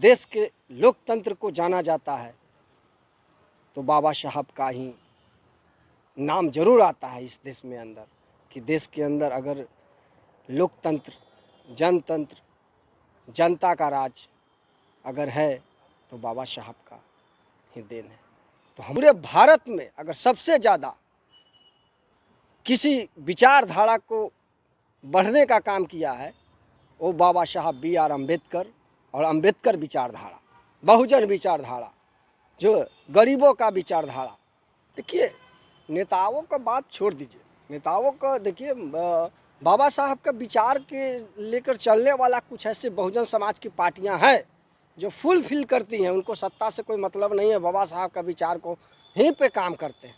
देश के लोकतंत्र को जाना जाता है तो बाबा साहब का ही नाम जरूर आता है इस देश में अंदर, कि देश के अंदर अगर लोकतंत्र, जनतंत्र, जनता का राज अगर है तो बाबा साहब का ही देन है। तो हम पूरे भारत में अगर सबसे ज़्यादा किसी विचारधारा को बढ़ने का काम किया है वो बाबा साहब B.R. अम्बेडकर और अम्बेडकर विचारधारा, बहुजन विचारधारा, जो गरीबों का विचारधारा। देखिए, नेताओं का बात छोड़ दीजिए, नेताओं का देखिए, बाबा साहब का विचार के लेकर चलने वाला कुछ ऐसे बहुजन समाज की पार्टियां हैं जो फुलफिल करती हैं, उनको सत्ता से कोई मतलब नहीं है, बाबा साहब का विचार को यहीं पे काम करते हैं,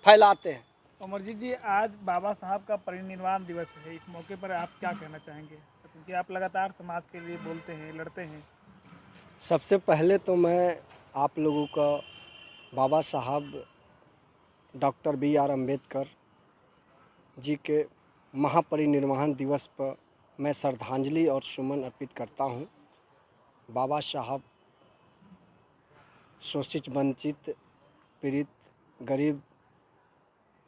फैलाते हैं। अमरजीत जी, आज बाबा साहब का परिनिर्वाण दिवस है, इस मौके पर आप क्या कहना चाहेंगे? क्योंकि आप लगातार समाज के लिए बोलते हैं, लड़ते हैं। सबसे पहले तो मैं आप लोगों का बाबा साहब डॉक्टर B.R. अम्बेडकर जी के महापरिनिर्वाण दिवस पर मैं श्रद्धांजलि और सुमन अर्पित करता हूं। बाबा साहब शोषित, वंचित, पीड़ित, गरीब,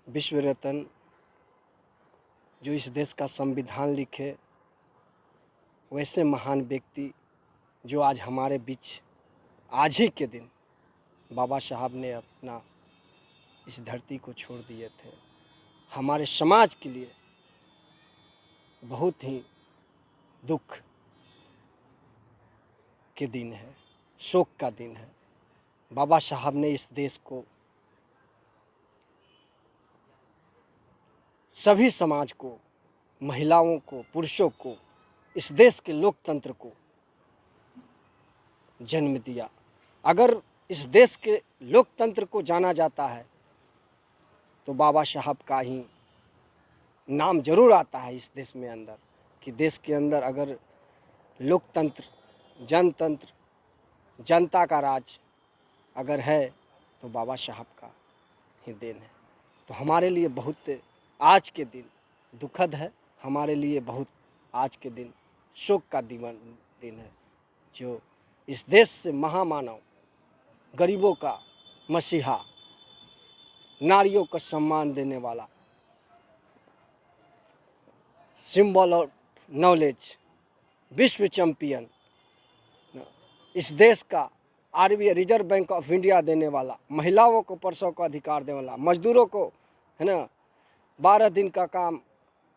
विश्व रत्न, जो इस देश का संविधान लिखे, वैसे महान व्यक्ति जो आज हमारे बीच, आज ही के दिन बाबा साहब ने अपना इस धरती को छोड़ दिए थे। हमारे समाज के लिए बहुत ही दुख के दिन है, शोक का दिन है। बाबा साहब ने इस देश को, सभी समाज को, महिलाओं को, पुरुषों को, इस देश के लोकतंत्र को जन्म दिया। अगर इस देश के लोकतंत्र को जाना जाता है तो बाबा साहब का ही नाम जरूर आता है इस देश में अंदर, कि देश के अंदर अगर लोकतंत्र, जनतंत्र, जनता का राज अगर है तो बाबा साहब का ही देन है। तो हमारे लिए बहुत आज के दिन दुखद है, हमारे लिए बहुत आज के दिन शोक का दिन है, जो इस देश से महामानव, गरीबों का मसीहा, नारियों का सम्मान देने वाला, सिंबल ऑफ नॉलेज, विश्व चैंपियन, इस देश का RBI reserve bank of India देने वाला, महिलाओं को परसों का अधिकार देने वाला, मजदूरों को है ना 12 दिन का काम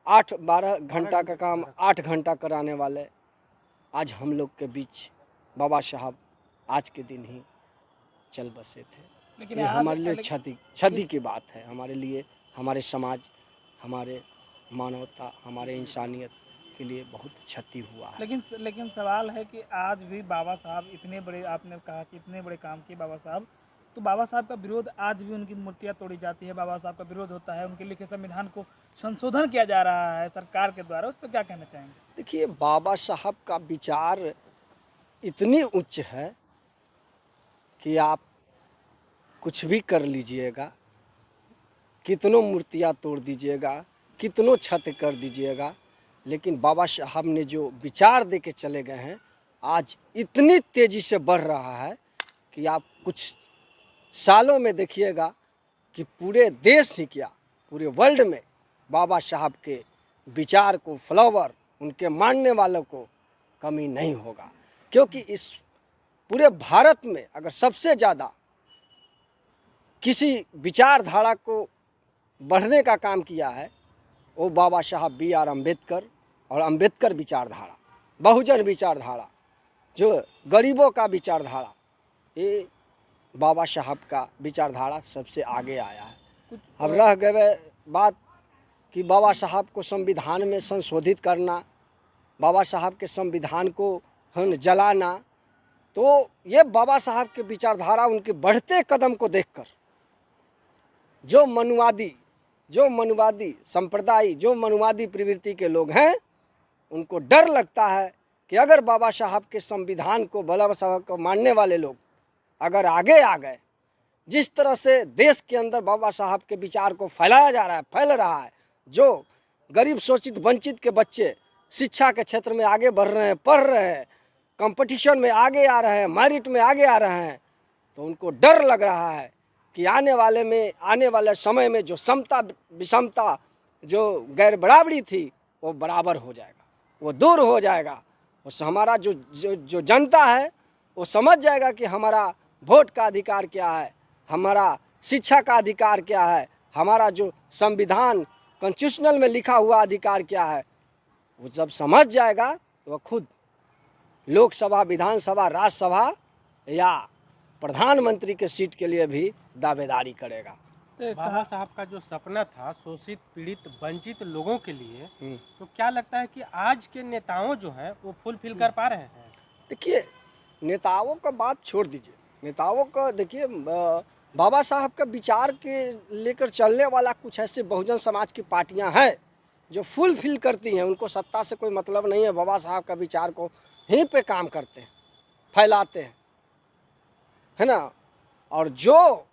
12 घंटा का काम 8 घंटा कराने वाले, आज हम लोग के बीच बाबा साहब आज के दिन ही चल बसे थे। लेकिन ये हमारे लिए क्षति की बात है, हमारे लिए, हमारे समाज, हमारे मानवता, हमारे इंसानियत के लिए बहुत क्षति हुआ है। लेकिन सवाल है कि आज भी बाबा साहब इतने बड़े, आपने कहा कि इतने बड़े काम किए बाबा साहब, तो बाबा साहब का विरोध, आज भी उनकी मूर्तियां तोड़ी जाती है, बाबा साहब का विरोध होता है, उनके लिखे संविधान को संशोधन किया जा रहा है सरकार के द्वारा, उस पर क्या कहना चाहेंगे? देखिए, बाबा साहब का विचार इतनी उच्च है कि आप कुछ भी कर लीजिएगा, कितनों मूर्तियां तोड़ दीजिएगा, कितनों छत कर दीजिएगा, लेकिन बाबा साहब ने जो विचार दे के चले गए हैं आज इतनी तेज़ी से बढ़ रहा है कि आप कुछ सालों में देखिएगा कि पूरे देश ही क्या, पूरे वर्ल्ड में बाबा साहब के विचार को, फॉलोवर, उनके मानने वालों को कमी नहीं होगा। क्योंकि इस पूरे भारत में अगर सबसे ज़्यादा किसी विचारधारा को बढ़ने का काम किया है वो बाबा साहब B.R. अम्बेडकर और अम्बेडकर विचारधारा, बहुजन विचारधारा, जो गरीबों का विचारधारा, ये बाबा साहब का विचारधारा सबसे आगे आया है। अब रह गए बात कि बाबा साहब को संविधान में संशोधित करना, बाबा साहब के संविधान को हम जलाना, तो ये बाबा साहब के विचारधारा, उनके बढ़ते कदम को देखकर जो मनुवादी संप्रदाय, जो मनुवादी प्रवृत्ति के लोग हैं, उनको डर लगता है कि अगर बाबा साहब के संविधान को, बाबा साहब को मानने वाले लोग अगर आगे आ गए, जिस तरह से देश के अंदर बाबा साहब के विचार को फैलाया जा रहा है, फैल रहा है, जो गरीब, शोषित, वंचित के बच्चे शिक्षा के क्षेत्र में आगे बढ़ रहे हैं, पढ़ रहे हैं, कंपटीशन में आगे आ रहे हैं, मेरिट में आगे आ रहे हैं, तो उनको डर लग रहा है कि आने वाले समय में जो समता विषमता, जो गैर बराबरी थी, वो बराबर हो जाएगा, वो दूर हो जाएगा। उस हमारा जो जनता है वो समझ जाएगा कि हमारा वोट का अधिकार क्या है, हमारा शिक्षा का अधिकार क्या है, हमारा जो संविधान कॉन्स्टिट्यूशनल में लिखा हुआ अधिकार क्या है। वो जब समझ जाएगा तो वह खुद लोकसभा, विधानसभा, राज्यसभा या प्रधानमंत्री के सीट के लिए भी दावेदारी करेगा। बाबा साहब का जो सपना था शोषित, पीड़ित, वंचित लोगों के लिए, तो क्या लगता है कि आज के नेताओं जो हैं वो फुलफिल कर पा रहे हैं? देखिए, नेताओं का बात छोड़ दीजिए, नेताओं का देखिए, बाबा साहब का विचार के लेकर चलने वाला कुछ ऐसे बहुजन समाज की पार्टियां हैं जो फुलफिल करती हैं। उनको सत्ता से कोई मतलब नहीं है, बाबा साहब का विचार को यहीं पे काम करते हैं, फैलाते हैं, है ना। और जो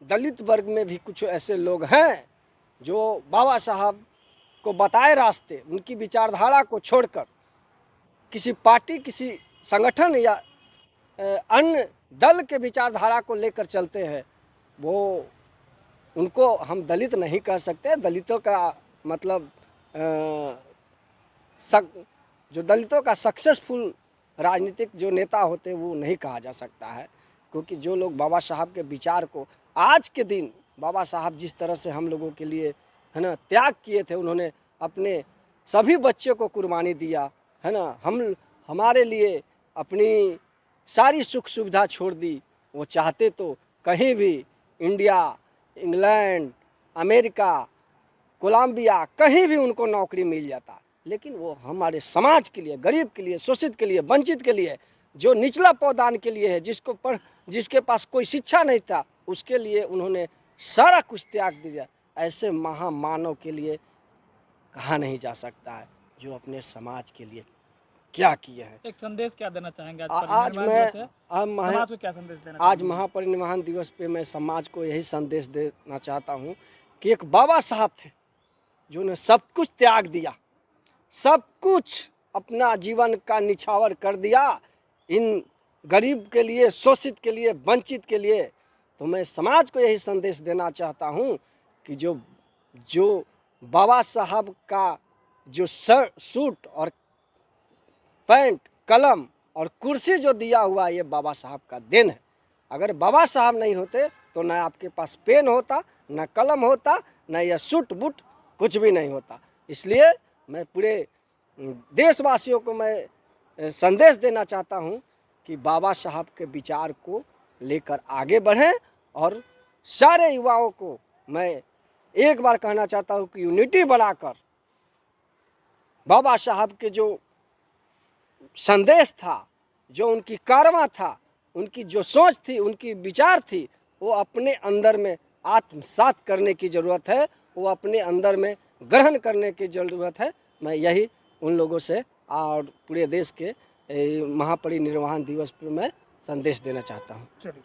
दलित वर्ग में भी कुछ ऐसे लोग हैं जो बाबा साहब को बताए रास्ते, उनकी विचारधारा को छोड़कर किसी पार्टी, किसी संगठन या अन्य दल के विचारधारा को लेकर चलते हैं, वो उनको हम दलित नहीं कह सकते। दलितों का मतलब जो दलितों का सक्सेसफुल राजनीतिक जो नेता होते वो नहीं कहा जा सकता है, क्योंकि जो लोग बाबा साहब के विचार को आज के दिन, बाबा साहब जिस तरह से हम लोगों के लिए, है ना, त्याग किए थे, उन्होंने अपने सभी बच्चों को कुर्बानी दिया, है ना, हमारे लिए अपनी सारी सुख सुविधा छोड़ दी। वो चाहते तो कहीं भी इंडिया, इंग्लैंड, अमेरिका, कोलंबिया, कहीं भी उनको नौकरी मिल जाता, लेकिन वो हमारे समाज के लिए, गरीब के लिए, शोषित के लिए, वंचित के लिए, जो निचला पौदान के लिए है, जिसके पास कोई शिक्षा नहीं था, उसके लिए उन्होंने सारा कुछ त्याग दिया। ऐसे महामानव के लिए कहा नहीं जा सकता है जो अपने समाज के लिए क्या किए हैं। एक संदेश क्या देना चाहेंगे आज समाज को क्या संदेश देना आज महापरिनिर्वाण दिवस पे मैं समाज को यही संदेश देना चाहता हूँ कि एक बाबा साहब थे जिन्होंने सब कुछ त्याग दिया, सब कुछ अपना जीवन का निछावर कर दिया इन गरीब के लिए, शोषित के लिए, वंचित के लिए। तो मैं समाज को यही संदेश देना चाहता हूँ कि जो बाबा साहब का जो सूट और पैंट, कलम और कुर्सी जो दिया हुआ, ये बाबा साहब का देन है। अगर बाबा साहब नहीं होते तो न आपके पास पेन होता, न कलम होता, न यह सूट बूट कुछ भी नहीं होता। इसलिए मैं पूरे देशवासियों को मैं संदेश देना चाहता हूँ कि बाबा साहब के विचार को लेकर आगे बढ़ें। और सारे युवाओं को मैं एक बार कहना चाहता हूँ कि यूनिटी बनाकर बाबा साहब के जो संदेश था, जो उनकी कारवा था, उनकी जो सोच थी, उनकी विचार थी, वो अपने अंदर में आत्मसात करने की ज़रूरत है, वो अपने अंदर में ग्रहण करने की ज़रूरत है। मैं यही उन लोगों से और पूरे देश के महापरिनिर्वाण दिवस पर मैं संदेश देना चाहता हूँ। चलिए।